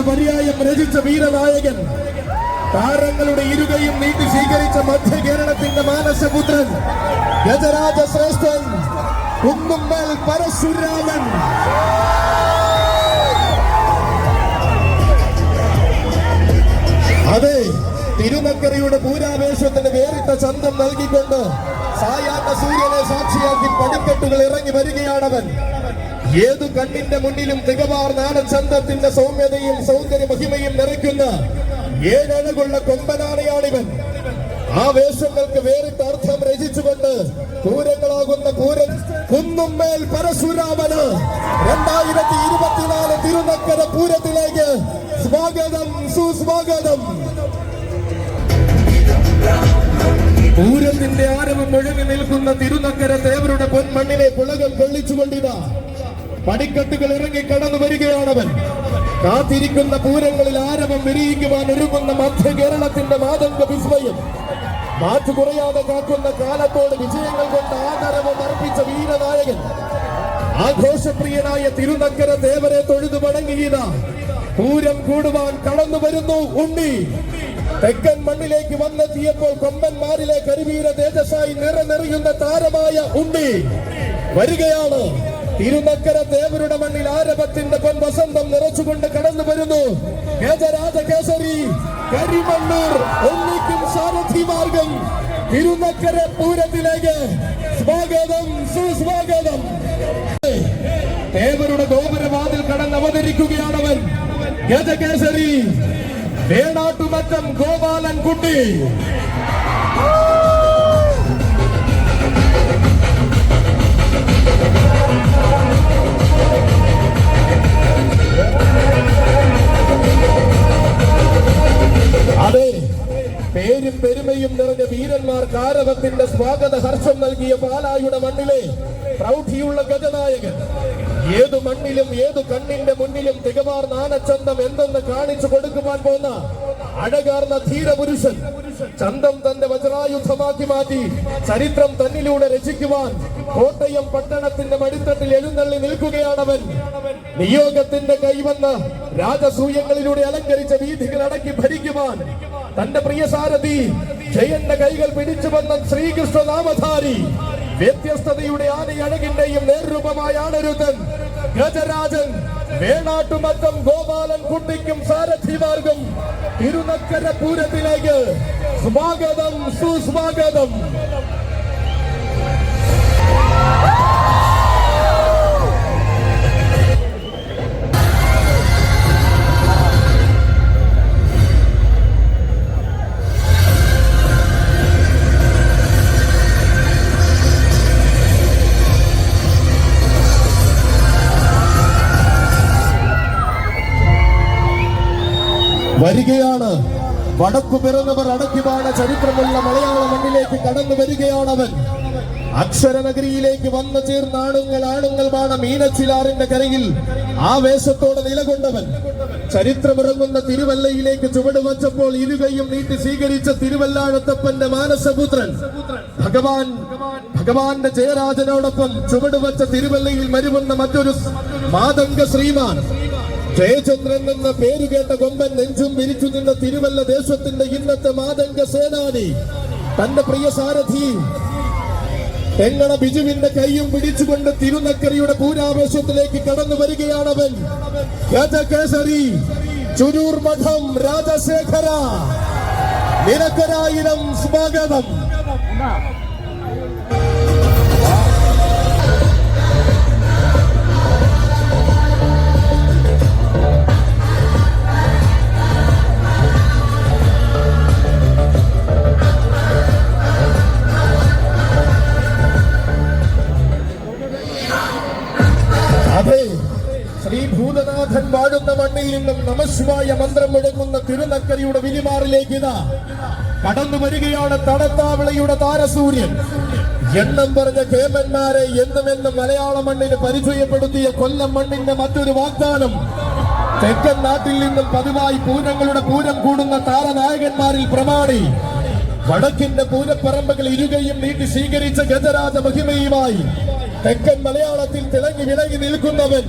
പര്യായം രചിച്ച വീരനായകൻ, താരങ്ങളുടെ ഇരുകയും നീട്ടി സ്വീകരിച്ച മധ്യ കേരളത്തിന്റെ മാനസപുത്രൻ, ഗജരാജ ശ്രേഷ്ഠൻ കുന്നുമ്മേൽ പരശുരാമൻ. അതെ, തിരുനക്കരയുടെ പൂരാവേശത്തിന് വേറിട്ട ചന്തം നൽകിക്കൊണ്ട് സായാഹ്ന സൂര്യനെ സാക്ഷിയാക്കി പടിക്കെട്ടുകൾ ഇറങ്ങി വരികയാണവൻ. ഏതു കണ്ണിന്റെ മുന്നിലും തികവാർന്ന ആനച്ചന്തത്തിന്റെ സൗമ്യതയും സൗന്ദര്യ മഹിമയും നിറയ്ക്കുന്ന ഏഴഴകുള്ള കൊമ്പനാനയാണിവൻ. ആ വേഷങ്ങൾക്ക് വേറിട്ട അർത്ഥം രചിച്ചുകൊണ്ട് പൂരങ്ങളാകുന്ന പൂരം കുന്നുമ്മേൽ പരശുരാമന് 2024 തിരുനക്കര പൂരത്തിലേക്ക് സ്വാഗതം, സുസ്വാഗതം. പൂരത്തിന്റെ ആരവം ഒഴുകി നിൽക്കുന്ന തിരുനക്കര തേവരുടെ പൊന്മണ്ണിലെ പുളകം കൊള്ളിച്ചുകൊണ്ടിതാ പടിക്കെട്ടുകൾ ഇറങ്ങി കടന്നു വരികയാണവൻ. കാത്തിരിക്കുന്ന പൂരങ്ങളിൽ ആരവം വിരിയിക്കുവാൻ ഒരുങ്ങുന്ന മധ്യ കേരളത്തിന്റെ മാതംഗ വിസ്മയം, മാറ്റു കുറയാതെ കാക്കുന്ന കാലത്തോട് വിജയങ്ങൾ കൊണ്ട് ആദരവം അർപ്പിച്ച വീരനായകൻ, ആഘോഷപ്രിയനായ തിരുനക്കര തേവരെ തൊഴുതു മടങ്ങിയതാ പൂരം കൂടുവാൻ കടന്നു വരുന്നു ഉണ്ണി. തെക്കൻ മണ്ണിലേക്ക് വന്നെത്തിയപ്പോൾ കൊമ്പന്മാരിലെ കരിവീര തേജസ്സായി നിറനെറിയുന്ന താരമായ ഉണ്ണി വരികയാണ്. തിരുനക്കര തേവരുടെ മണ്ണിൽ ആരവത്തിന്റെ പൊൻ വസന്തം നിറച്ചുകൊണ്ട് കടന്നു വരുന്നു ഗജരാജകേസരി കരിമണ്ണൂർ ഉണ്ണിക്കും സാരഥി മാർഗം. തിരുനക്കര പൂരത്തിലേക്ക് സ്വാഗതം, സുസ്വാഗതം. തേവരുടെ ഗോപുരവാതിൽ കടന്ന് അവതരിക്കുകയാണവൻ, ഗജകേസരി വേണാട്ടുമറ്റം ഗോപാലൻ കുട്ടി. അതെ, പേരും പെരുമയും നിറഞ്ഞ വീരന്മാർക്ക് ആരവത്തിന്റെ സ്വാഗത ഹർഷം നൽകിയ പാലായുടെ മണ്ണിലെ പ്രൗഢിയുള്ള ഗജനായകൻ. ഏതു മണ്ണിലും ഏതു കണ്ണിന്റെ മുന്നിലും തികവാർന്ന ആനച്ചന്തം എന്തെന്ന് കാണിച്ചു കൊടുക്കുവാൻ പോന്ന അഴകാർന്ന ധീരപുരുഷൻ, ചന്തം തന്റെ വജ്രായുധമാക്കി മാറ്റി ചരിത്രം തന്നിലൂടെ രചിക്കുവാൻ കോട്ടയം പട്ടണത്തിന്റെ മടിത്തട്ടിൽ എഴുന്നള്ളി നിൽക്കുകയാണവൻ. നിയോഗത്തിന്റെ കൈവന്ന് രാജസൂയങ്ങളിലൂടെ അലങ്കരിച്ച വീഥികൾ അടക്കി ഭരിക്കുവാൻ തന്റെ പ്രിയ സാരഥി ജയന്റെ കൈകൾ പിടിച്ചു വന്ന ശ്രീകൃഷ്ണനാമധാരി, വ്യത്യസ്തതയുടെ ആനയഴകിന്റെയും നേർരൂപമായ ആണരുതൻ ഗജരാജൻ വേണാട്ടുമറ്റം ഗോപാലൻ കുട്ടിക്കും സാരഥിമാർഗം തിരുനക്കര പൂരത്തിലേക്ക് സ്വാഗതം, സുസ്വാഗതം. വരികയാണ് വടക്കു പിറന്നവർ അടക്കിവാണ ചരിത്രമുള്ള മലയാള മണ്ണിലേക്ക് കടന്നു വരികയാണവൻ. അക്ഷരനഗരിയിലേക്ക് വന്നു ചേർന്ന ആണുങ്ങളാണ് മീനച്ചിലാറിന്റെ കരയിൽ ആവേശത്തോടെ നിലകൊണ്ടവൻ. ചരിത്രമിറങ്ങുന്ന തിരുവല്ലയിലേക്ക് ചുവടുവച്ചപ്പോൾ ഇരുകയും നീട്ടി സ്വീകരിച്ച തിരുവല്ലാഴത്തപ്പന്റെ മാനസപുത്രൻ ഭഗവാന്റെ ജയരാജനോടൊപ്പം ചുവടുവച്ച തിരുവല്ലയിൽ മരുവുന്ന മറ്റൊരു മാതംഗ ശ്രീമാൻ ജയചന്ദ്രൻ എന്ന പേരുകേട്ട കൊമ്പൻ നെഞ്ചും വിരിച്ചു നിന്ന തിരുവല്ല ദേശത്തിന്റെ ഇന്നത്തെ മാതംഗ സേനാനി, തന്റെ പ്രിയ സാരഥി തെങ്ങണ ബിജുവിന്റെ കൈയും പിടിച്ചുകൊണ്ട് തിരുനക്കരയുടെ പൂരാവേശത്തിലേക്ക് കടന്നു വരികയാണവൻ. ഗജകേസരി ചുരൂർ മഠം രാജശേഖര, നിനക്കൊരായിരം സ്വാഗതം. ശ്രീ ഭൂതനാഥൻ വാഴുന്ന മണ്ണിൽ നിന്നും നമശിവായ മന്ത്രം മുഴങ്ങുന്ന തിരുനക്കരയുടെ വിരിമാറിലേക്ക് ഇതാ കടന്നു വരികയാണ് തടത്താവിളയുടെ താരസൂര്യൻ. എണ്ണം പറഞ്ഞ കേമന്മാരെ എന്നുമെന്നും മലയാള മണ്ണിന് പരിചയപ്പെടുത്തിയ കൊല്ലം മണ്ണിന്റെ മറ്റൊരു വാഗ്ദാനം. തെക്കൻ നാട്ടിൽ നിന്നും പതിവായി പൂരങ്ങളുടെ പൂരം കൂടുന്ന താരനായകന്മാരിൽ പ്രമാണി, വടക്കിന്റെ പൂരപ്പറമ്പുകൾ ഇരുകയും നീട്ടി സ്വീകരിച്ച ഗജരാജ മഹിമയുമായി തെക്കൻ മലയാളത്തിൽ തിളങ്ങി വിളങ്ങി നിൽക്കുന്നവൻ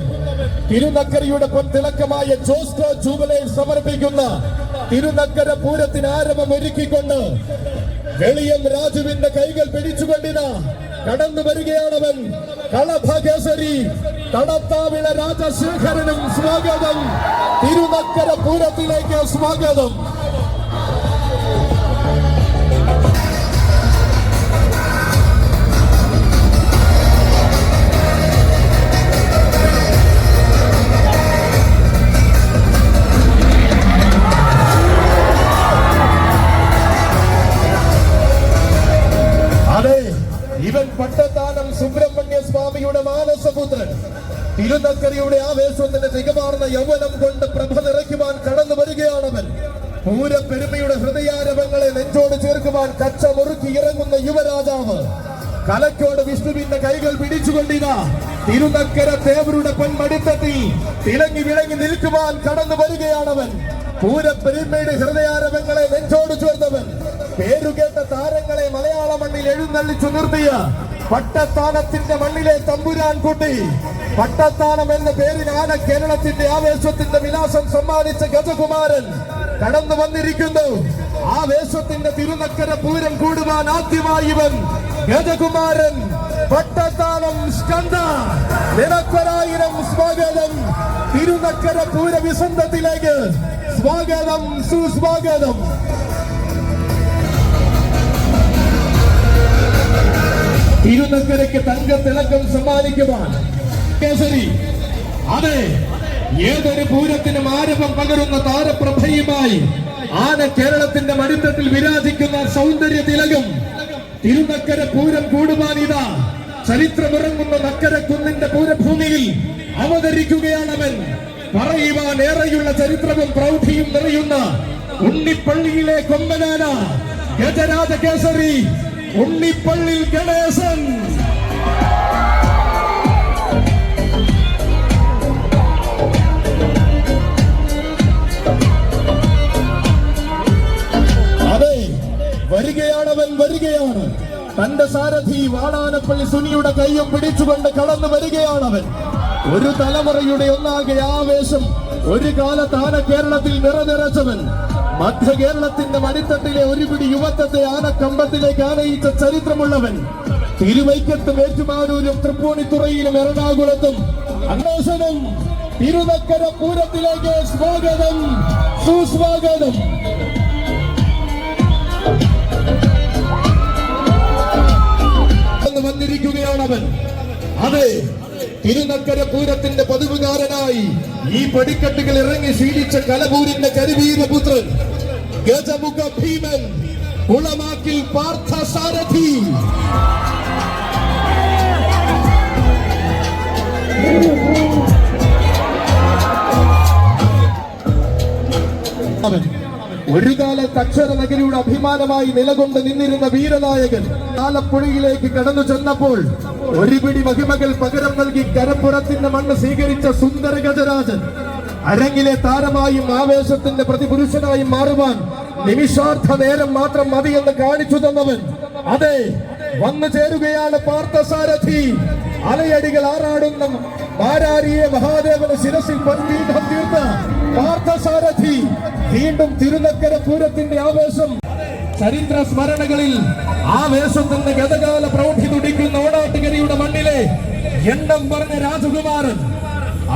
തിരുനക്കരയുടെ പൊൻതിളക്കമായ ജോസ്കോ ജൂബിലൈസ് സമർപ്പിക്കുന്ന തിരുനക്കര പൂരത്തിന് ആരംഭം ഒരുക്കിക്കൊണ്ട് വെളിയം രാജുവിന്റെ കൈകൾ പിടിച്ചുകൊണ്ടിതാ കടന്നു വരികയാണവൻ. കളഭകേസരി തടത്താവിള രാജശേഖരനും സ്വാഗതം. തിരുനക്കര പൂരത്തിലേക്ക് സ്വാഗതം. ഇവൻ പട്ടത്താനം സുബ്രഹ്മണ്യ സ്വാമിയുടെ മാനസപുത്രൻ. തിരുനക്കരയുടെ ആവേശത്തിന്റെ തികമാർന്ന യൗവനം കൊണ്ട് പ്രഭ നിറയ്ക്കുവാൻ കടന്നു വരികയാണവൻ. പൂരപ്പെരുമയുടെ ഹൃദയാരവങ്ങളെ നെഞ്ചോട് ചേർക്കുവാൻ കച്ച മുറുക്കി ഇറങ്ങുന്ന യുവരാജാവ്. കലക്കോട് വിഷ്ണുവിന്റെ കൈകൾ പിടിച്ചുകൊണ്ടിതാ തിരുനക്കര തേവരുടെ പൊന്മടിത്തത്തിൽ തിളങ്ങി വിളങ്ങി നിൽക്കുവാൻ കടന്നു വരികയാണവൻ. പൂരപ്പെരുമയുടെ ഹൃദയാരവങ്ങളെ നെഞ്ചോട് ചേർന്നവൻ. പേരുകേട്ട താരങ്ങളെ മലയാള മണ്ണിൽ എഴുന്നള്ളിച്ചു നിർത്തിയ പട്ടത്താനത്തിന്റെ മണ്ണിലെ തമ്പുരാൻ കുട്ടി. പട്ടത്താനം എന്ന പേരിനാണ് കേരളത്തിന്റെ ആവേശത്തിന്റെ വിലാസം സമ്മാനിച്ച ഗജകുമാരൻ കടന്നു വന്നിരിക്കുന്നു. ആവേശത്തിന്റെ തിരുനക്കര പൂരം കൂടുവാൻ ആദ്യമായി ഇവൻ ഗജകുമാരൻ പട്ടത്താനം സ്കന്ദ. നിനക്കൊരായിരം സ്വാഗതം. തിരുനക്കര പൂരവിസന്ധത്തിലേക്ക് സ്വാഗതം, സുസ്വാഗതം. തിരുനക്കരയ്ക്ക് തങ്കത്തിളക്കം സമ്മാനിക്കുവാൻ കേസരി. അതെ, ഏതൊരു പൂരത്തിനും ആരവം പകരുന്ന താരപ്രഭയുമായി ആന കേരളത്തിന്റെ മടിത്തട്ടിൽ വിരാജിക്കുന്ന സൗന്ദര്യ തിലകം. തിരുനക്കര പൂരം കൂടുവാനിതാ ചരിത്രമിറങ്ങുന്ന നക്കര കുന്നിന്റെ പൂരഭൂമിയിൽ അവതരിക്കുകയാണവൻ. പറയുവാൻ ഏറെയുള്ള ചരിത്രവും പ്രൗഢിയും നിറയുന്ന ഉണ്ണിപ്പള്ളിയിലെ കൊമ്പനാന ഗജരാജ കേസരി ഉണ്ണിപ്പള്ളിൽ ഗണേശൻ. അതെ, വരികയാണവൻ, വരികയാണ്. തന്റെ സാരഥി വാടാനപ്പള്ളി സുനിയുടെ കൈയും പിടിച്ചുകൊണ്ട് കടന്നു വരികയാണവൻ. ഒരു തലമുറയുടെ ഒന്നാകെ ആവേശം ഒരു കാലത്ത് ആന കേരളത്തിൽ നിറനിറച്ചവൻ. മധ്യ കേരളത്തിന്റെ മടിത്തട്ടിലെ ഒരു പിടി യുവത്വത്തെ ആനക്കമ്പത്തിലേക്ക് ആനയിച്ച ചരിത്രമുള്ളവൻ. തിരുവൈക്കത്തും ഏറ്റുമാനൂരും തൃപ്പൂണിത്തുറയിലും എറണാകുളത്തും അന്വേഷണം. തിരുനക്കര പൂരത്തിലേക്ക് സ്വാഗതം, സുസ്വാഗതം. വന്നിരിക്കുകയാണവൻ. അതെ, തിരുനക്കര പൂരത്തിന്റെ പതിവുകാരനായി ഈ പടിക്കെട്ടുകൾ ഇറങ്ങി ശീലിച്ച കലപൂരിന്റെ കരിവീരപുത്രൻ ഗജമുഖ ഭീമൻ കുളമാക്കിൽ പാർത്ഥസാരഥി. ഒരു കാലത്ത് അക്ഷര നഗരിയുടെ അഭിമാനമായി നിലകൊണ്ട് നിന്നിരുന്ന വീരനായകൻ ആലപ്പുഴയിലേക്ക് കടന്നു ചെന്നപ്പോൾ ഒരു പിടി മഹിമകൾ പകരം നൽകി കരപ്പുറത്തിന്റെ മണ്ണ് സ്വീകരിച്ച സുന്ദര ഗജരാജൻ അരങ്ങിലെ താരമായും ആവേശത്തിന്റെ പ്രതിപുരുഷനായും മാറുവാൻ നിമിഷാർത്ഥ നേരം മാത്രം മതിയെന്ന് കാണിച്ചു തന്നവൻ. അതെ, വന്നു ചേരുകയാണ് പാർത്ഥസാരഥി. അലയടികൾ ആറാടുന്ന മാരാരിയെ മഹാദേവന് ശിരസിൽ പൻപീഠം തീർത്ത പാർത്ഥസാരഥി വീണ്ടും തിരുനക്കര പൂരത്തിന്റെ ആവേശം. ചരിത്ര സ്മരണകളിൽ ആവേശത്തിന്റെ ഗതകാല പ്രൗഢി തുടിക്കുന്ന ഓണാട്ടുകരയുടെ മണ്ണിലെ എണ്ണം പറഞ്ഞ രാജകുമാരൻ.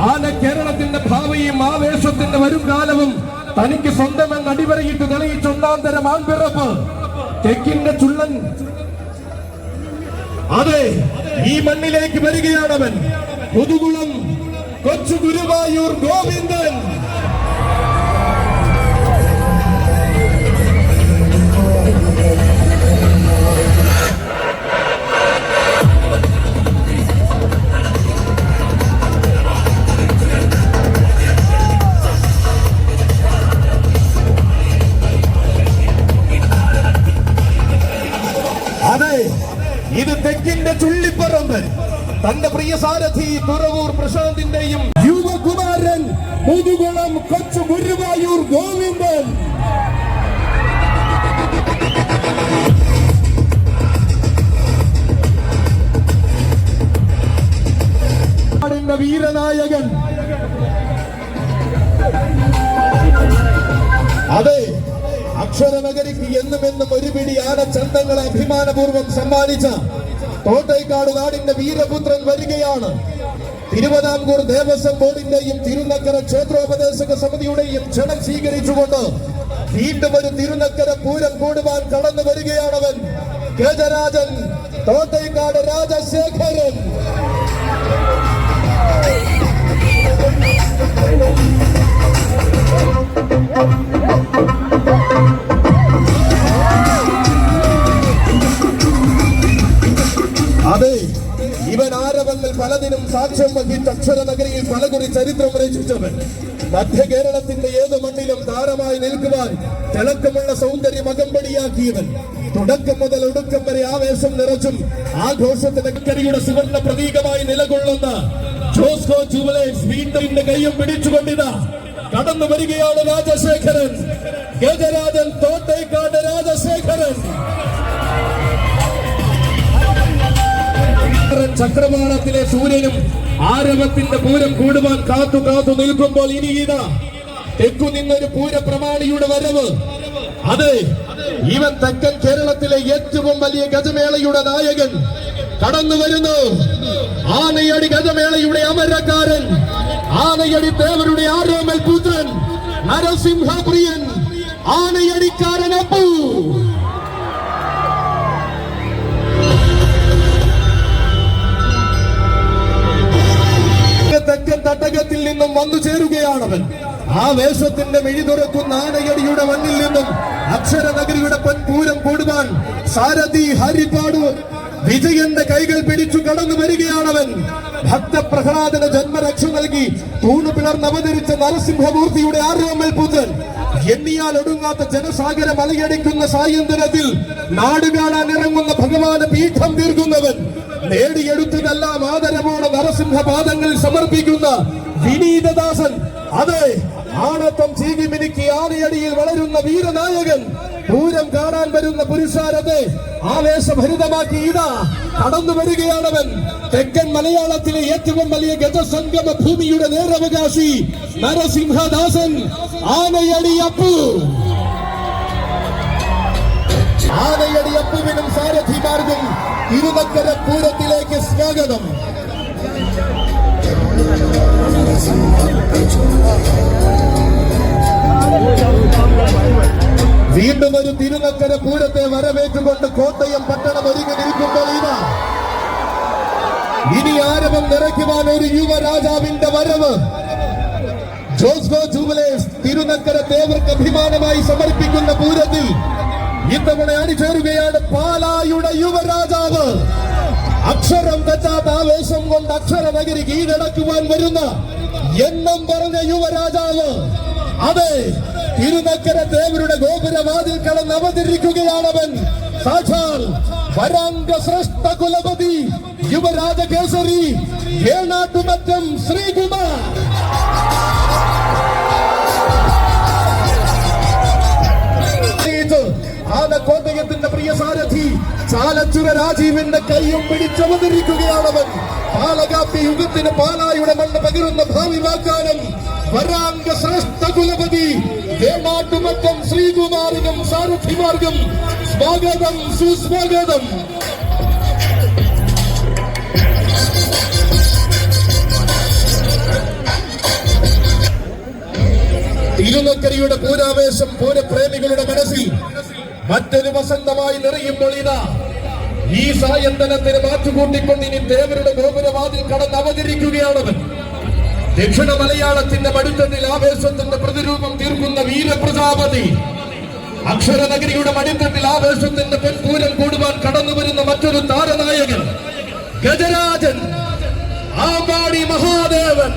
ആന കേരളത്തിന്റെ ഭാവിയും ആവേശത്തിന്റെ വരും കാലവും തനിക്ക് സ്വന്തമെന്ന് അടിവരയിട്ട് തെളിയിച്ച ഒന്നാം തരം ആൺപിറപ്പ് തെക്കിന്റെ ചുള്ളൻ. അതെ, ഈ മണ്ണിലേക്ക് വരികയാണവൻ. പുതുകുളം കൊച്ചു ഗുരുവായൂർ ഗോവിന്ദൻ. അതെ, ഇത് തെക്കിന്റെ ചുള്ളിപ്പറമ്പ്. തന്റെ പ്രിയ സാരഥി തുറവൂർ പ്രശാന്തിന്റെയും യുവകുമാരൻ മുതുകുളം കൊച്ചു ഗുരുവായൂർ ഗോവിന്ദൻ. വീരനായകൻ അതെ, അക്ഷരനഗരിക്ക് എന്നും ഒരു പിടി ആനച്ചന്തങ്ങളെ അഭിമാനപൂർവ്വം സമ്മാനിച്ച തോട്ടേക്കാട് നാടിന്റെ വീരപുത്രൻ വരികയാണ്. തിരുവിതാംകൂർ ദേവസ്വം ബോർഡിന്റെയും തിരുനക്കര ക്ഷേത്രോപദേശക സമിതിയുടെയും ക്ഷണം സ്വീകരിച്ചുകൊണ്ട് വീണ്ടും ഒരു തിരുനക്കര പൂരം കൂടുവാൻ കടന്നു വരികയാണവൻ. ഗജരാജൻ തോട്ടേക്കാട് രാജശേഖരൻ. അതെ, ഇവൻ ആരവങ്ങൾ പലതിനും സാക്ഷ്യം വഹിച്ച അക്ഷരനഗരിയിൽ പലകുറി ചരിത്രം രചിച്ചവൻ. മധ്യ കേരളത്തിന്റെ ഏതു മണ്ണിലും താരമായി നിൽക്കുവാൻ തിളക്കമുള്ള സൗന്ദര്യം അകമ്പടിയാക്കിയവൻ. തുടക്കം മുതൽ ഒടുക്കം വരെ ആവേശം നിറച്ചും ആഘോഷത്തിന്റെ കരിയുടെ സുവർണ പ്രതീകമായി നിലകൊള്ളുന്ന ജോസ്കോ ജുവലേഴ്സ് വീണ്ടും കൈയും പിടിച്ചുകൊണ്ടിതാ കടന്നു വരികയാണ് രാജശേഖരൻ. ഗജരാജൻ തോട്ടേക്കാട് രാജശേഖരൻ. ചക്രവാളത്തിലെ സൂര്യനും ആരവത്തിന്റെ പൂരം കൂടുവാൻ കാത്തു നിൽക്കുമ്പോൾ ഇനി ഇതാ തെക്കു നിന്നൊരു പൂരപ്രമാണിയുടെ വരവ്. അതെ, ഇവൻ തെക്കൻ കേരളത്തിലെ ഏറ്റവും വലിയ ഗജമേളയുടെ നായകൻ കടന്നു വരുന്നു. ആനയടി ഗജമേളയുടെ അമരക്കാരൻ, ആനയടി ദേവരുടെ ആരോമൽ പുത്രൻ, നരസിംഹപ്രിയൻ, ആനയടിക്കാരൻ അപ്പു. തെക്കൻ തട്ടകത്തിൽ നിന്നും വന്നു ചേരുകയാണവൻ. ആ വേഷത്തിന്റെ മിഴി തുറക്കുന്ന ആനയടിയുടെ മണ്ണിൽ നിന്നും അക്ഷരനഗരിയുടെ പൊൻപൂരം കൂടുവാൻ സാരഥി ഹരിപ്പാട് വിജയന്റെ കൈകൾ പിടിച്ചു കടന്നു വരികയാണവൻ. ഭക്തപ്രഹ്ലാദന് ജന്മരക്ഷ നൽകി തൂണു പിളർന്നവതരിച്ച നരസിംഹമൂർത്തിയുടെ ആരോമൽ പുത്രൻ. എണ്ണിയാൽ ഒടുങ്ങാത്ത ജനസാഗര മലയടിക്കുന്ന സായന്തനത്തിൽ നാട് കാണാൻ ഇറങ്ങുന്ന ഭഗവാന് പീഠം തീർക്കുന്നവൻ. നേടിയെടുത്തതെല്ലാം ആദരവോടെ നരസിംഹപാദങ്ങളിൽ സമർപ്പിക്കുന്ന വിനീതദാസൻ. അതെ, ആണത്വം ചീകി മിനുക്കി ആനയടിയിൽ വളരുന്ന വീരനായകൻ. പൂരം കാണാൻ വരുന്ന പുരുഷാരത്തെ ആവേശഭരിതമാക്കി ഇതാ കടന്നു വരികയാണവൻ. തെക്കൻ മലയാളത്തിലെ ഏറ്റവും വലിയ ഗജസംഗമ ഭൂമിയുടെ നേരവകാശി നരസിംഹദാസൻ ആനയടി അപ്പു. ആനയടി അപ്പുവിനും സാരഥിമാർക്കും തിരുനക്കര പൂരത്തിലേക്ക് സ്വാഗതം. വീണ്ടും ഒരു തിരുനക്കര പൂരത്തെ വരവേറ്റുകൊണ്ട് കോട്ടയം പട്ടണം ഒരുങ്ങി നിൽക്കുമ്പോൾ ഇനി ആരവം നിറയ്ക്കുവാൻ ഒരു യുവരാജാവിന്റെ വരവ്. ജോസ്കോ ജുവലേഴ്സ് തിരുനക്കര ദേവർക്ക് അഭിമാനമായി സമർപ്പിക്കുന്ന പൂരത്തിൽ ഇത്തവണ അണിചേരുകയാണ് പാലായുടെ യുവരാജാവ്. അക്ഷരം തെറ്റാത്ത ആവേശം കൊണ്ട് അക്ഷരനഗരി കീഴടക്കുവാൻ വരുന്ന എണ്ണം പറഞ്ഞ യുവരാജാവ്. അതെ, തിരുനക്കര ദേവരുടെ ഗോപുരവാതിൽ കടന്ന് അവതരിക്കുകയാണവൻ. സാക്ഷാൽ വരാംഗ ശ്രേഷ്ഠ കുലപതി യുവരാജകേസരി ഏണാട്ടുമറ്റം ശ്രീകുമാർ. ആനക്കോട്ടയത്തിന്റെ പ്രിയ സാരഥി ചാലച്ചുര രാജീവിന്റെ കൈയും പിടിച്ചവതരിക്കുകയാണവൻ. പാലകാപ്പി യുഗത്തിന് പാലായുടെ മണ്ണ് പകരുന്ന ഭാവി വാഗ്ദാനം വരാംഗ ശ്രേഷ്ഠ കുലപതി ഏണാട്ടുമറ്റം ശ്രീകുമാറിനും സാരഥിമാർക്കും സ്വാഗതം, സുസ്വാഗതം. തിരുനക്കരയുടെ പൂരാവേശം പൂരപ്രേമികളുടെ മനസ്സിൽ മറ്റൊരു വസന്തമായി നിറയുമ്പോൾ ഇതാ ഈ സായന്തനത്തിന് മാറ്റുകൂട്ടിക്കൊണ്ട് ഇനി ദേവരുടെ ഗോപുരവാതിൽ കടന്ന് അവതരിക്കുകയാണവൻ. ദക്ഷിണ മലയാളത്തിന്റെ മടിത്തട്ടിൽ ആവേശത്തിന്റെ പ്രതിരൂപം തീർക്കുന്ന വീരപ്രജാപതി. അക്ഷരനഗരിയുടെ മടിത്തട്ടിൽ ആവേശത്തിന്റെ പൊൻപൂരം കൂടുവാൻ കടന്നു വരുന്ന മറ്റൊരു താരനായകൻ ഗജരാജൻ ആമ്പാടി മഹാദേവൻ.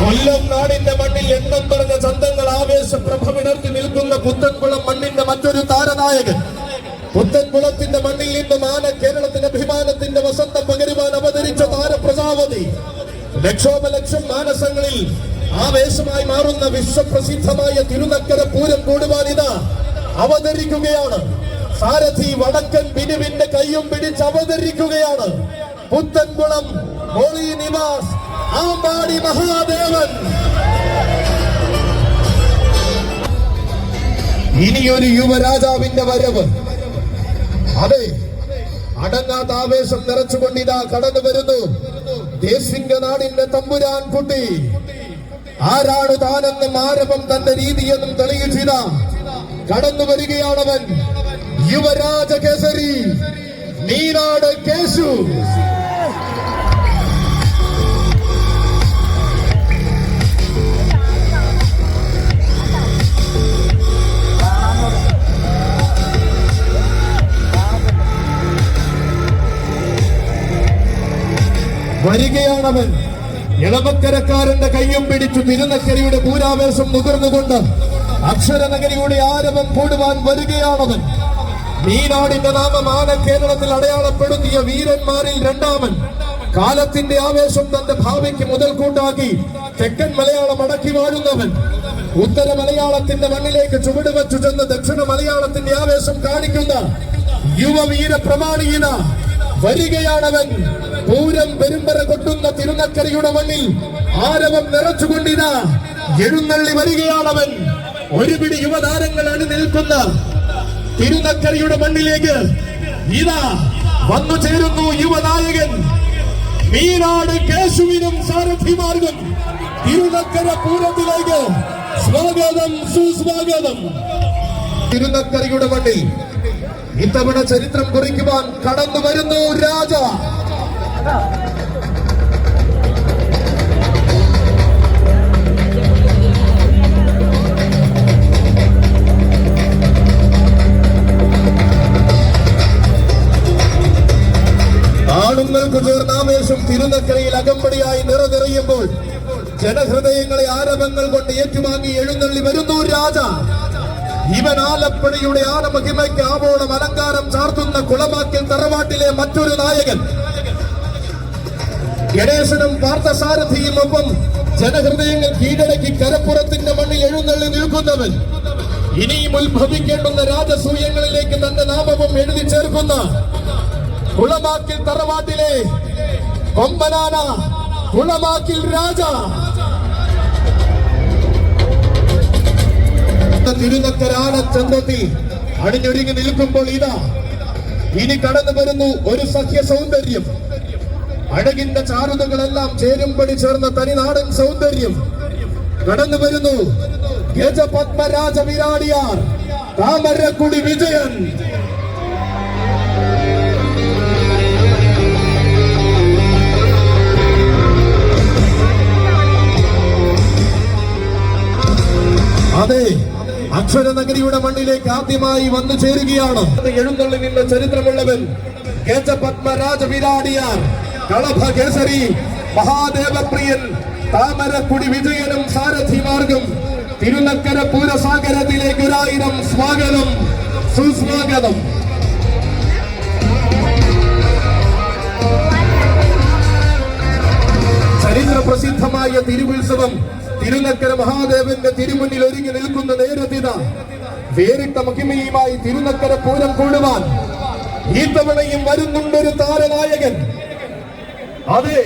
കൊല്ലം നാടിന്റെ മണ്ണിൽ എണ്ണം പറഞ്ഞ ചന്തങ്ങൾ ആവേശപ്രഭ വിടർത്തി നിൽക്കുന്ന പുത്തൻകുളം മണ്ണിന്റെ മറ്റൊരു താരനായകൻ. പുത്തൻകുളത്തിന്റെ മണ്ണിൽ നിന്നും ആന കേരളത്തിന്റെ അഭിമാനത്തിന്റെ വസന്തം പകരുവാൻ അവതരിച്ച താരപ്രജാപതി. ലക്ഷോപലക്ഷം മാനസങ്ങളിൽ ആവേശമായി മാറുന്ന വിശ്വപ്രസിദ്ധമായ തിരുനക്കര പൂരം കൂടുവാൻ ഇതാ അവതരിക്കുകയാണ്. സാരഥി വടക്കൻ ബിനുവിന്റെ കൈ കയ്യും പിടിച്ച് അവതരിക്കുകയാണ് പുത്തൻകുളം ഹോളി നിവാസ് ആമ്പാടി മഹാദേവൻ. ഇനിയൊരു യുവരാജാവിന്റെ വരവ്. അതെ, അടങ്ങാത്ത ആവേശം നിറച്ചുകൊണ്ട് ഇതാ കടന്നു വരുന്നു ദേശിംഗനാടിന്റെ തമ്പുരാൻ കുട്ടി. ആരാണ് താനെന്നും ആരവം തന്റെ രീതിയെന്നും തെളിയിച്ചിത കടന്നു വരികയാണവൻ. യുവരാജ കേസരി നീനാട് കേശു. വരികയാണവൻ. ഇളമക്കരക്കാരന്റെ കയ്യും പിടിച്ചു തിരുനക്കരയുടെ പൂരാവേശം മുതിർന്നുകൊണ്ട് അക്ഷരനഗരിയുടെ ആരവം കൂടുവാൻ വരികയാണവൻ. നീനാടിന്റെ നാമം ആന കേരളത്തിൽ അടയാളപ്പെടുത്തിയ വീരന്മാരിൽ രണ്ടാമൻ. കാലത്തിന്റെ ആവേശം തന്റെ ഭാവിക്ക് മുതൽക്കൂട്ടാക്കി തെക്കൻ മലയാളം അടക്കി വാഴുന്നവൻ. ഉത്തര മലയാളത്തിന്റെ മണ്ണിലേക്ക് ചുവടുവച്ചു ചെന്ന് ദക്ഷിണ മലയാളത്തിന്റെ ആവേശം കാണിക്കുന്ന യുവവീര പ്രമാണിയിന വരികയാണവൻ. പൂരം പെരുമ്പറ കൊട്ടുന്ന തിരുനക്കരയുടെ മണ്ണിൽ ആരവം നിറച്ചുകൊണ്ടിതാ എഴുന്നള്ളി വരികയാണവൻ. ഒരുപിടി യുവതാരങ്ങൾ അണിനിൽക്കുന്ന തിരുനക്കരയുടെ മണ്ണിലേക്ക് ഇതാ വന്നു ചേരുന്നു യുവനായകൻ നീനാട് കേശുവിനും സാരഥിമാർക്കും. തിരുനക്കര പൂരത്തിലേക്ക് സ്വാഗതം, സുസ്വാഗതം. തിരുനക്കരയുടെ മണ്ണിൽ ഇത്തവണ ചരിത്രം കുറിക്കുവാൻ കടന്നു വരുന്നു രാജ. ആണുങ്ങൾക്ക് ചേർന്ന ആവേശം തിരുനക്കരയിൽ അകമ്പടിയായി നിറനിറയുമ്പോൾ ജനഹൃദയങ്ങളെ ആരവങ്ങൾ കൊണ്ട് ഏറ്റുവാങ്ങി എഴുന്നള്ളി വരുന്നു രാജ. ഇവൻ ആലപ്പുഴയുടെ ആനമഹിമയ്ക്ക് ആവോളം അലങ്കാരം ചാർത്തുന്ന കുളമാക്കിൽ തറവാട്ടിലെ മറ്റൊരു നായകൻ. ഗണേശനും പാർത്ഥസാരഥിയും ഒപ്പം ജനഹൃദയങ്ങൾ കീഴടക്കി കരപ്പുറത്തിന്റെ മണ്ണിൽ എഴുന്നള്ളി നിൽക്കുന്നവൻ. ഇനിയും ഉത്ഭവിക്കേണ്ടുന്ന രാജസൂയങ്ങളിലേക്ക് തന്റെ നാമവും എഴുതി ചേർക്കുന്ന കുളമാക്കിൽ തറവാട്ടിലെ കൊമ്പനാന കുളമാക്കിൽ രാജ. തിരുനക്കരാന ചന്തത്തിൽ അണിഞ്ഞൊരുങ്ങി നിൽക്കുമ്പോൾ ഇതാ ഇനി കടന്നു വരുന്നു ഒരു സഖ്യ സൗന്ദര്യം. അഴകിന്റെ ചാരുതകളെല്ലാം ചേരുംപടി ചേർന്ന തനിനാടൻ സൗന്ദര്യം കടന്നു വരുന്നു. ഗജപത്മരാജ വിരാടിയാർ താമരക്കുടി വിജയൻ. അതെ, അക്ഷരനഗരിയുടെ മണ്ണിലേക്ക് ആദ്യമായി വന്നു ചേരുകയാണ്. എഴുന്നള്ളി നിന്ന ചരിത്രമുള്ളവൻ ഗജപത്മരാജ വിരാടിയാർ കളഭ കേസരി മഹാദേവപ്രിയൻ താമരക്കുടി വിജയനും സാരഥിമാർഗം. തിരുനക്കര പൂരസാഗരത്തിലേക്ക് 1000 സ്വാഗതം, സുസ്വാഗതം. ചരിത്ര പ്രസിദ്ധമായ തിരുവുത്സവം തിരുനക്കര മഹാദേവന്റെ തിരുമുന്നിൽ ഒരുങ്ങി നിൽക്കുന്ന നേരത്തിത വേറിട്ട മഹിമയുമായി തിരുനക്കര പൂരം കൂടുവാൻ ഈ തവണയും വരുന്നുണ്ടൊരു താരനായകൻ. അതെ,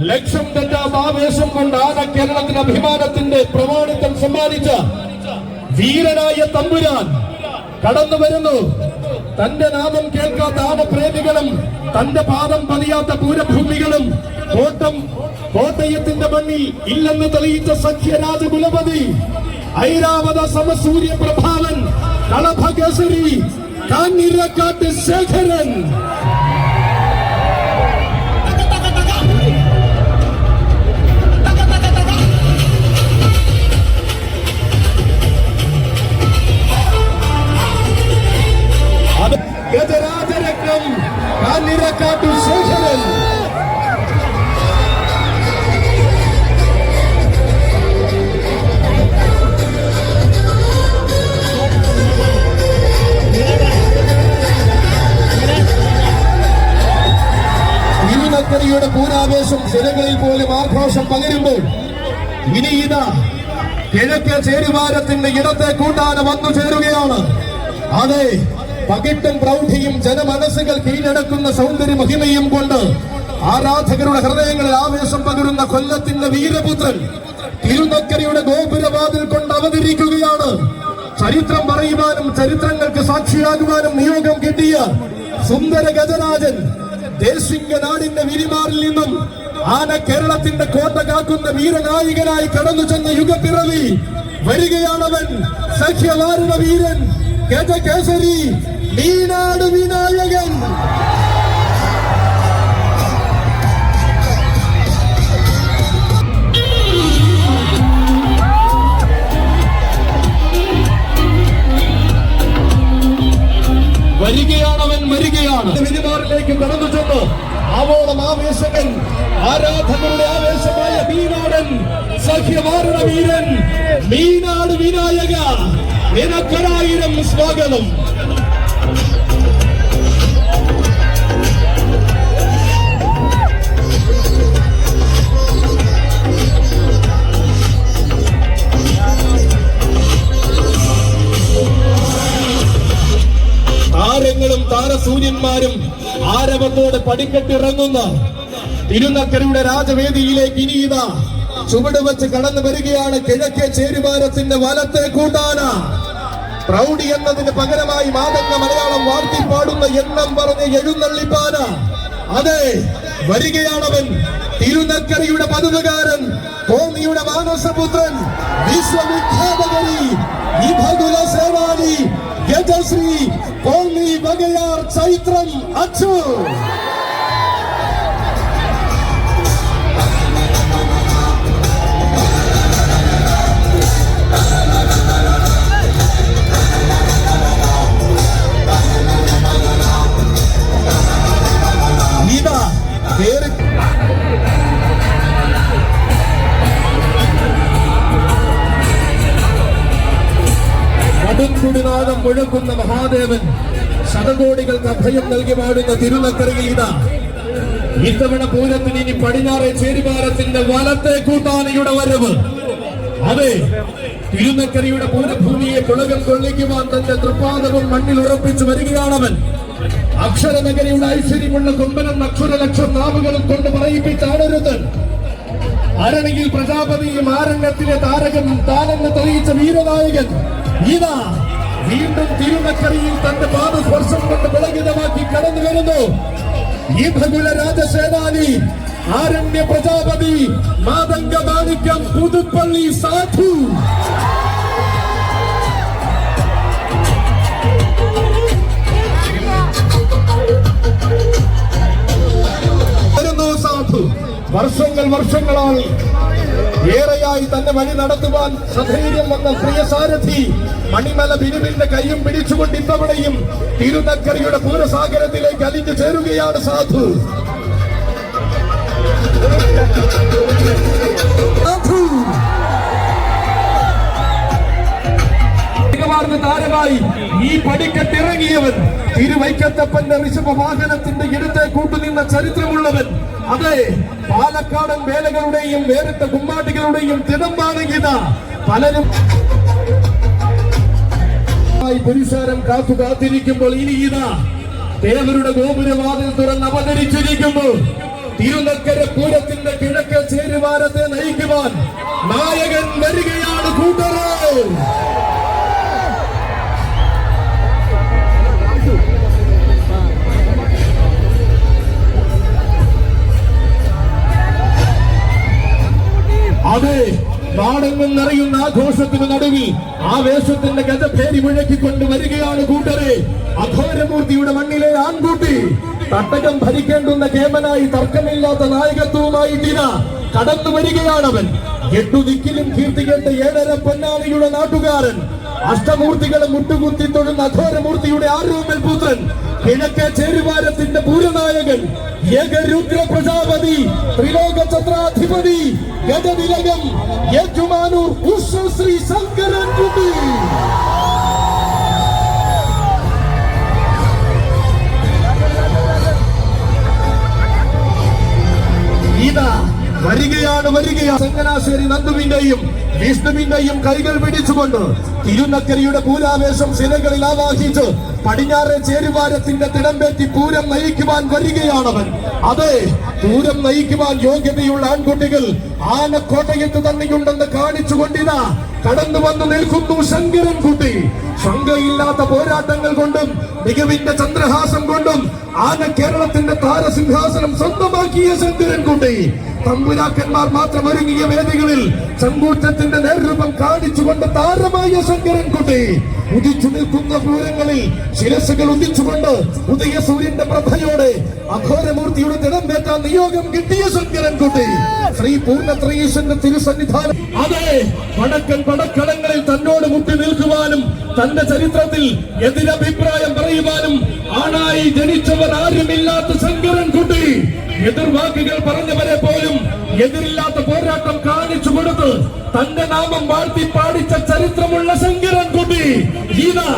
ലക്ഷം തെറ്റാത്ത ആവേശം കൊണ്ട് ആന കേരളത്തിന് അഭിമാനത്തിന്റെ പ്രമാണിത്വം സമ്മാനിച്ച വീരനായ തമ്പുരാൻ കടന്നു വരുന്നു. തന്റെ നാമം കേൾക്കാത്ത ആനപ്രേമികളും തന്റെ പാദം പതിയാത്ത പൂരഭൂമികളും കോട്ടയത്തിന്റെ മണ്ണിൽ ഇല്ലെന്ന് തെളിയിച്ച സഖ്യരാജകുലപതി ഐരാവത സമസൂര്യ പ്രഭാവൻ കളഭ കേസരി കാഞ്ഞിരക്കാട്ട് ശേഖരൻ. ഗജരാജരത്നം കാഞ്ഞിരക്കാട്ട് ശേഖരൻ. തിരുനക്കരയുടെ പൂരാവേശം ജനങ്ങളിൽ പോലും ആഘോഷം പകരുമ്പോൾ ഇനി ഇതാ കിഴക്കേ ചേരുവാരത്തിന്റെ ഇടത്തെ കൂട്ടാന വന്നു ചേരുകയാണ്. അതെ, പകിട്ടും പ്രൗഢിയും ജനമനസ്സുകൾ കീഴടക്കുന്ന സൗന്ദര്യ മഹിമയും കൊണ്ട് ആരാധകരുടെ ഹൃദയങ്ങളിൽ ആവേശം പകരുന്ന കൊല്ലത്തിന്റെ വീരപുത്രൻ തിരുനക്കരയുടെ ഗോപുരവാതിൽ കൊണ്ട് അവതരിക്കുകയാണ്. ചരിത്രം പറയുവാനും ചരിത്രങ്ങൾക്ക് സാക്ഷിയാകുവാനും നിയോഗം കിട്ടിയ സുന്ദര ഗജരാജൻ ദേശിംഗ നാടിന്റെ വിരിമാറിൽ നിന്നും ആന കേരളത്തിന്റെ കോട്ട കാക്കുന്ന വീരനായികനായി കടന്നു ചെന്ന യുഗപ്പിറവി വരികയാണവൻ. സഖ്യവാരണ വീരൻ ഗജകേസരി മീനാട് വിനായകൻ. വരികയാണവൻ വരികയാണ്. വിരിമാറിലേക്ക് കടന്നു ചെന്ന് ആവോളം ആവേശകൻ ആരാധകരുടെ ആവേശമായ മീനാടൻ സഖ്യവാരണ വീരൻ മീനാട് വിനായക നിനക്കൊരായിരം സ്വാഗതം. താരങ്ങളും താരസൂര്യന്മാരും ആരവത്തോടെ പടിക്കെട്ടിറങ്ങുന്ന തിരുനക്കരയുടെ രാജവേദിയിലേക്ക് ഇനിയിതാ ചുവട് വെച്ച് കടന്നു വരികയാണ് കിഴക്കേ ചേരുവാരത്തിന്റെ വലത്തെ കൂട്ടാന. പ്രൗഢി എന്നതിന് പകരമായി മാതംഗ മലയാളം വാഴ്ത്തിപ്പാടുന്ന എണ്ണം പറഞ്ഞ എഴുന്നള്ളിപ്പാന. അതെ, വരികയാണവൻ തിരുനക്കരയുടെ പതിവുകാരൻ, കോന്നിയുടെ മാനസപുത്രൻ, വിശ്വവിഖ്യാതകരി വിഭകുല സേനാനി ഗജശ്രീ കോന്നി വകയാർ ചൈത്രം അച്ചു. ഇതാ കേറി കടുംകുടിനാദം മുഴക്കുന്ന മഹാദേവൻ ശതകോടികൾക്ക് അഭയം നൽകി പാടുന്ന തിരുനക്കരയിൽ ഇതാ ഇത്തവണ പൂരത്തിന് ഇനി പടിഞ്ഞാറെ ചേരുവാരത്തിന്റെ വലത്തെ കൂട്ടാനയുടെ വരവ്. അതെ, തിരുനക്കരയുടെ പൂരഭൂമിയെ പുളകം കൊള്ളിക്കുവാൻ തന്റെ തൃപ്പാദവും മണ്ണിൽ ഉറപ്പിച്ചു വരികയാണവൻ. അക്ഷരനഗരിയുടെ ഐശ്വര്യമുള്ള കൊമ്പനും അക്ഷരലക്ഷം നാവുകളും കൊണ്ട് പറയിപ്പിച്ചാടരുത്. അരണിയിൽ പ്രജാപതിയും ആരണ്യത്തിലെ താരകം താനെന്ന് തെളിയിച്ച വീരനായകൻ ഇതാ വീണ്ടും തിരുനക്കരയിൽ തന്റെ പാദസ്പർശം കൊണ്ട് പുളകിതമാക്കി കടന്നു വരുന്നു. ഈ ഭകുല രാജസേനാനി ആരണ്യ പ്രജാപതി മാതംഗ മാണിക്യം പുതുപ്പള്ളി സാധു. സാധു വർഷങ്ങളായി ഏറെയായി തന്നെ വഴി നടത്തുവാൻ സധൈര്യം വന്ന പ്രിയ സാരഥി മണിമല ബിനുവിന്റെ കൈയും പിടിച്ചുകൊണ്ട് ഇത്തവണയും തിരുനക്കരയുടെ പൂരസാഗരത്തിലേക്ക് അലിഞ്ഞു ചേരുകയാണ് സാധു. താരമായി ഈ പടിക്കെട്ടിറങ്ങിയവൻ തിരുവൈക്കത്തപ്പന്റെ ഋഷഭവാഹനത്തിന്റെ ഇടത്തെ കൂട്ടുനിന്ന ചരിത്രമുള്ളവൻ. അതെ, പാലക്കാടൻ വേലകളുടെയും വേറിട്ട കുമ്മാട്ടികളുടെയും തിടമ്പാണെങ്കിത പലരും പുരുഷാരം കാത്തിരിക്കുമ്പോൾ ഇനി ഇതാ ദേവരുടെ ഗോപുരവാതിൽ തുറന്ന് അവതരിച്ചിരിക്കുന്നു. തിരുനക്കര പൂരത്തിന്റെ കിഴക്ക് ചേരുവാരത്തെ നയിക്കുവാൻ നായകൻ വരികയാണ് കൂട്ടരെ. അതെ, നാടെങ്ങും നിറയുന്ന ആഘോഷത്തിന് നടുവിൽ ആവേശത്തിന്റെ ഗജഭേരി മുഴക്കിക്കൊണ്ട് വരികയാണ് കൂട്ടരെ. അഘോരമൂർത്തിയുടെ മണ്ണിലെ ആൺകുട്ടി തട്ടകം ഭരിക്കേണ്ടുന്ന കേമനായി തർക്കമില്ലാത്ത നായകത്വവുമായി കടന്നു വരികയാണവൻ. 8 ദിക്കിലും കീർത്തി കേട്ട 7.5 പൊന്നാനിയുടെ നാട്ടുകാരൻ, അഷ്ടമൂർത്തികളെ മുട്ടുകുത്തി തൊഴുന്ന അഘോരമൂർത്തിയുടെ ആരോമൽ പുത്രൻ, കിഴക്കേ ചേരുവാരത്തിന്റെ പൂരനായകൻ, ഏകരുദ്ര പ്രജാപതി, ത്രിലോക ചത്രാധിപതി, ഗജതിലകം ഏറ്റുമാനൂർ ഉഷശ്രീ ശങ്കരൻ കുട്ടി. ഇതാ വരികയാണ് തന്നെയാണ് വരികയാണ്. ചങ്ങനാശ്ശേരി നന്ദുവിന്റെയും വിഷ്ണുവിന്റെയും കൈകൾ പിടിച്ചുകൊണ്ട് തിരുനക്കരയുടെ പൂരാവേശം ശിലകളിൽ ആവാഹിച്ച് പടിഞ്ഞാറെ ചേരുവാരത്തിന്റെ തിടമ്പേറ്റി പൂരം നയിക്കുവാൻ വരികയാണവൻ. അതെ, പൂരം നയിക്കുവാൻ യോഗ്യതയുള്ള ആൺകുട്ടികൾ ആനക്കോട്ടയത്ത് തന്നെയുണ്ടെന്ന് കാണിച്ചുകൊണ്ടിതാ കടന്നു വന്നു നിൽക്കുന്നു ശങ്കരൻകുട്ടി. ശങ്കയില്ലാത്ത പോരാട്ടങ്ങൾ കൊണ്ടും മികവിന്റെ ചന്ദ്രഹാസം കൊണ്ടും ആന കേരളത്തിന്റെ താരസിംഹാസനം സ്വന്തമാക്കിയ ശങ്കരൻകുട്ടി തമ്പുരാക്കന്മാർ മാത്രം ഒരുങ്ങിയ വേദികളിൽ ചങ്കൂറ്റത്തിന്റെ നേതൃത്വം കാണിച്ചുകൊണ്ട് താരമായ ശങ്കരൻകുട്ടി ഉദിച്ചു നിൽക്കുന്ന പൂരങ്ങളിൽ ശിരസുകൾ ഉദിച്ചുകൊണ്ട് ഉദയസൂര്യന്റെ പ്രഭയോടെ അഘോരമൂർത്തിയുടെ തിടമ്പേറ്റാൻ നിയോഗം കിട്ടിയ ശങ്കരൻകുട്ടി ശ്രീ പൂർണ്ണത്രയീശന്റെ തിരുസന്നിധാനം. അതെ, വടക്കൻ പടക്കളങ്ങളിൽ തന്നോട് മുട്ടി നിൽക്കുവാനും തന്റെ ചരിത്രത്തിൽ എതിരഭിപ്രായം പറയുവാനും ആണായി ജനിച്ചവർ ആരുമില്ലാത്ത ശങ്കരൻകുട്ടി എതിർവാക്കുകൾ പറഞ്ഞവരെ പോലും എതിരില്ലാത്ത പോരാട്ടം കാണിച്ചു കൊടുത്ത് തന്റെ നാമം വാഴ്ത്തി പാടിച്ച ചരിത്രമുള്ള ശങ്കരൻകുട്ടി ഇതാ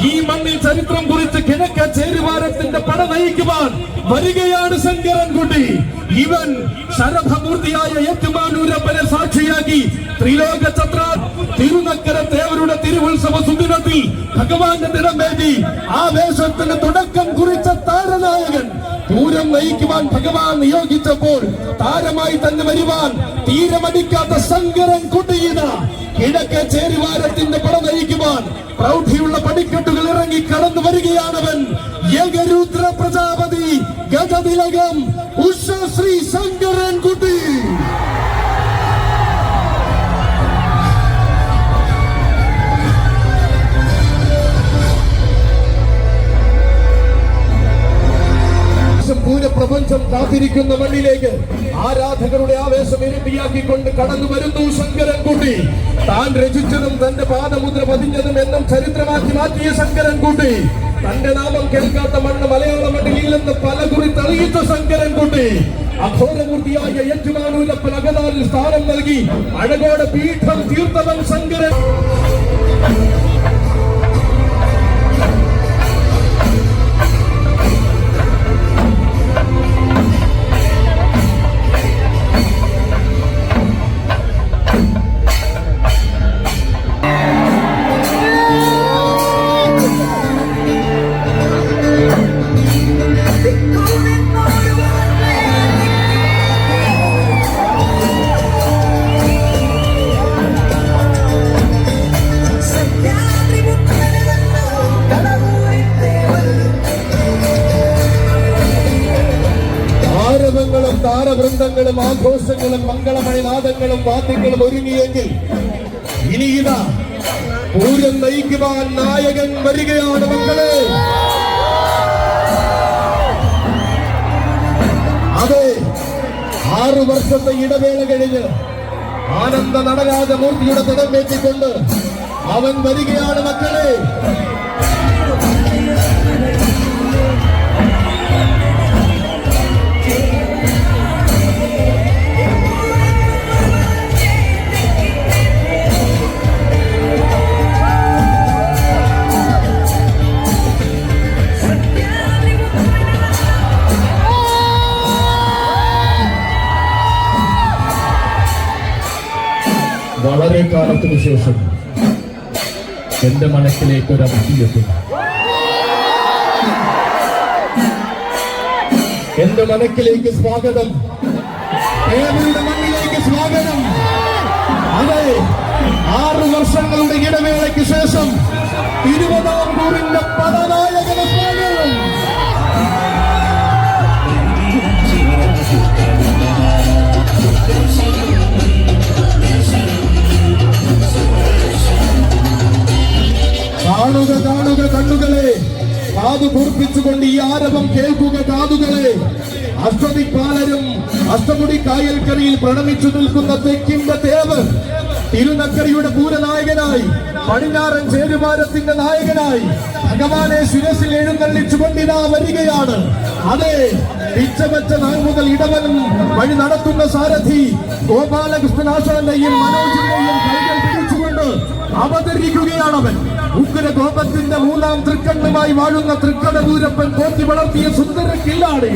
ഈ മണ്ണിൽ ചരിത്രം കുറിച്ച് കിഴക്ക് ചേരുവാരത്തിന്റെ പട നയിക്കുവാൻ വരികയാണ് ശങ്കരൻകുട്ടി. ഇവൻ ശരഭമൂർത്തിയായ ഏറ്റുമാനൂരപ്പനെ സാക്ഷിയാക്കി ത്രിലോക ചത്ര തിരുനക്കര തേവരുടെ തിരുവുത്സവ സുദിനത്തിൽ ഭഗവാന്റെ തിടമ്പേറ്റി ആവേശത്തിന് തുടക്കം കുറിച്ച താരനായകൻ പൂരം നയിക്കുവാൻ ഭഗവാൻ നിയോഗിച്ചപ്പോൾ താരമായി തന്നെ വരുവാൻ തീരമടിക്കാത്ത ശങ്കരൻകുട്ടി കിഴക്ക് ചേരുവാരത്തിന്റെ പട നയിക്കുവാൻ പ്രൗഢിയുള്ള പടിക്കെട്ടുകൾ ഇറങ്ങി കടന്നു വരികയാണവൻ. ഏകരുദ്ര പ്രജാപതി ഗജതിലകം ഉഷശ്രീ ശങ്കരൻകുട്ടി. പൂരപ്രപഞ്ചം കാത്തിരിക്കുന്ന മണ്ണിലേക്ക് ആരാധകരുടെ ആവേശം ഇരട്ടിയാക്കിക്കൊണ്ട് കടന്നു വരുന്നു ശങ്കരൻകുട്ടി. താൻ രചിച്ചതും തന്റെ പാദമുദ്ര പതിഞ്ഞതും എന്നും ചരിത്രമാക്കി മാറ്റിയ ശങ്കരൻകുട്ടി തന്റെ നാമം കേൾക്കാത്ത മണ്ണ് മലയാള മണ്ണിൽ ഇല്ലെന്ന് പലകുറി തെളിയിച്ച ശങ്കരൻകുട്ടി അഘോരമൂർത്തിയായ ഏറ്റുമാനൂരപ്പൻ അകതാരിൽ സ്ഥാനം നൽകി അഴകോടെ പീഠം തീർത്തവൻ ശങ്കരൻ. താരവൃന്ദങ്ങളും ആഘോഷങ്ങളും മംഗളമണിനാദങ്ങളും വാദ്യങ്ങളും ഒരുങ്ങിയെങ്കിൽ ഇനി ഇതാ പൂരം നയിക്കുവാൻ നായകൻ വരികയാണ് മക്കളെ. അതെ, 6 വർഷത്തെ ഇടവേള കഴിഞ്ഞ് ആനന്ദ നടരാജമൂർത്തിയുടെ തിടമ്പേറ്റിക്കൊണ്ട് അവൻ വരികയാണ് മക്കളെ. വളരെ കാലത്തിനു ശേഷം എന്റെ മനസ്സിലേക്ക് ഒരു അതിഥിയെത്തി. എന്റെ മനക്കിലേക്ക് സ്വാഗതം, ഏവരുടെ മണ്ണിലേക്ക് സ്വാഗതം. അതെ, 6 വർഷങ്ങളുടെ ഇടവേളയ്ക്ക് ശേഷം തിരുവിതാംകൂറിന്റെ പടനായകന് സ്വാഗതം. കാണുക കാണുക കണ്ണുകളെ, കാതു കൂർപ്പിച്ചുകൊണ്ട് ഈ ആരവം കേൾക്കുക കാതുകളെ. അഷ്ടദിക്പാലരും അഷ്ടമുടി കായൽക്കരയിൽ പ്രണമിച്ചു നിൽക്കുന്ന തെക്കിന്റെ തേവ് തിരുനക്കരയുടെ പൂരനായകനായി പടിഞ്ഞാറൻ ചേരുവാരത്തിന്റെ നായകനായി ഭഗവാനെ ശിരസിൽ എഴുന്നള്ളിച്ചുകൊണ്ടിതാ വരികയാണ്. അതെ, പിച്ചവെച്ച നാൾ മുതൽ ഇടവനും വഴി നടത്തുന്ന സാരഥി ഗോപാലകൃഷ്ണനാശാന്റെയും മനോജിന്റെയും കൈകൾ പിടിച്ചുകൊണ്ട് അവതരിക്കുകയാണവൻ. ഉഗ്രകോപത്തിന്റെ മൂന്നാം തൃക്കണ്ണുമായി വാഴുന്ന തൃക്കടപൂരപ്പൻ പോറ്റി വളർത്തിയ സുന്ദര കില്ലാടി.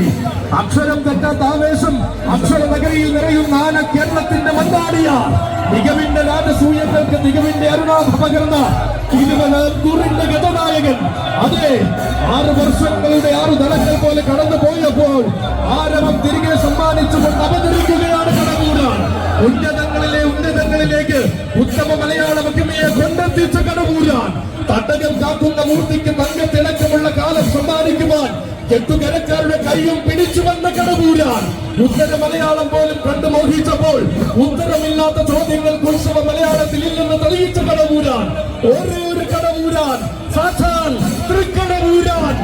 അക്ഷരം തെറ്റാത്ത ആവേശം അക്ഷര നഗരിയിൽ നിറയുന്ന ആന കേരളത്തിന്റെ മന്ദാടിയാർ. മികവിന്റെ രാജസൂയങ്ങൾക്ക് മികവിന്റെ അരുണാഭ പകർന്ന 20 ഗതനായകൻ. അതെ, 6 വർഷങ്ങളുടെ 6 തലങ്ങൾ പോലെ കടന്നു പോയപ്പോൾ ആരവം തിരികെ സമ്മാനിച്ചുകൊണ്ട് അവതരിക്കുകയാണ് കടവൂരാൻ. ഉന്നതങ്ങളിലെ ഉന്നതങ്ങളിലേക്ക് ഉത്തമ മലയാള മഹിമയെ കൊണ്ടെത്തിച്ച കടവൂരാൻ. തട്ടകൾ കാക്കുന്ന മൂർത്തിക്ക് തങ്കത്തിളക്കമുള്ള കാലം സമ്മാനിക്കുവാൻ കെട്ടുകരക്കാരുടെ കൈയും പിടിച്ചു വന്ന കടവൂരാൻ. ഉത്തര മലയാളം പോലും കണ്ടു മോഹിച്ചപ്പോൾ ഉത്തരമില്ലാത്ത ചോദ്യങ്ങൾക്ക് ഉത്സവ മലയാളത്തിൽ ഇല്ലെന്ന് തെളിയിച്ച കടവൂരാൻ. ഒരേ ഒരു കടവൂരാൻ, സാക്ഷാൽ തൃക്കടവൂരാൻ.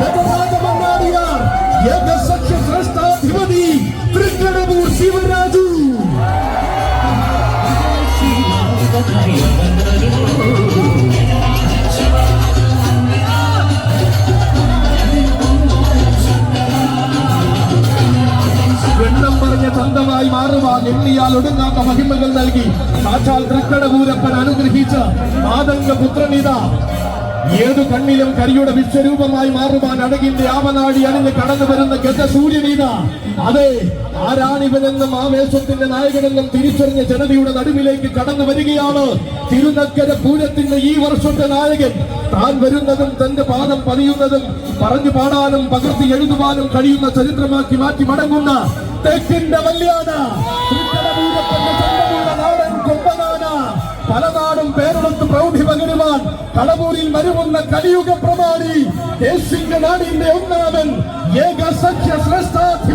ഗജരാജമന്നാടിയാർ, ഏകസഖ്യ ശ്രേഷ്ഠാധിപതി തൃക്കടവൂർ ശിവരാജു. എണ്ണം പറഞ്ഞ ചന്തമായി മാറുവാൻ എണ്ണിയാൽ ഒടുങ്ങാത്ത മഹിമകൾ നൽകി സാക്ഷാൽ തൃക്കടവൂരപ്പൻ അനുഗ്രഹിച്ച മാതംഗപുത്രനിത. ഏതു കണ്ണിലും കരിയുടെ വിശ്വരൂപമായി മാറുവാൻ അഴകിന്റെ ആവനാടി അണിഞ്ഞ് കടന്നു വരുന്ന ഗജസൂര്യനീത. അതെ, ആരാണിവനെന്നും ആവേശത്തിന്റെ നായകനെന്നും തിരിച്ചറിഞ്ഞ ജനതയുടെ നടുവിലേക്ക് കടന്നു വരികയാണ് തിരുനക്കര പൂരത്തിന്റെ ഈ വർഷത്തെ നായകൻ. താൻ വരുന്നതും തന്റെ പാദം പതിയുന്നതും പറഞ്ഞു പാടാനും പകർത്തി എഴുതുവാനും കഴിയുന്ന ചരിത്രമാക്കി മാറ്റി മടങ്ങുന്ന തെക്കിന്റെ വല്യാന തൃക്കടവൂരപ്പന്റെ സ്വന്തമുള്ള നാടൻ കൊമ്പനാന. പല നാടും പേരെടുത്ത് പ്രൗഢി പകരുവാൻ കടവൂരിൽ വരുമെന്ന കലിയുഗ പ്രമാണി ദേശിംഗ നാടിന്റെ ഒന്നാമൻ ഏകസഖ്യ ശ്രേഷ്ഠാധിപതി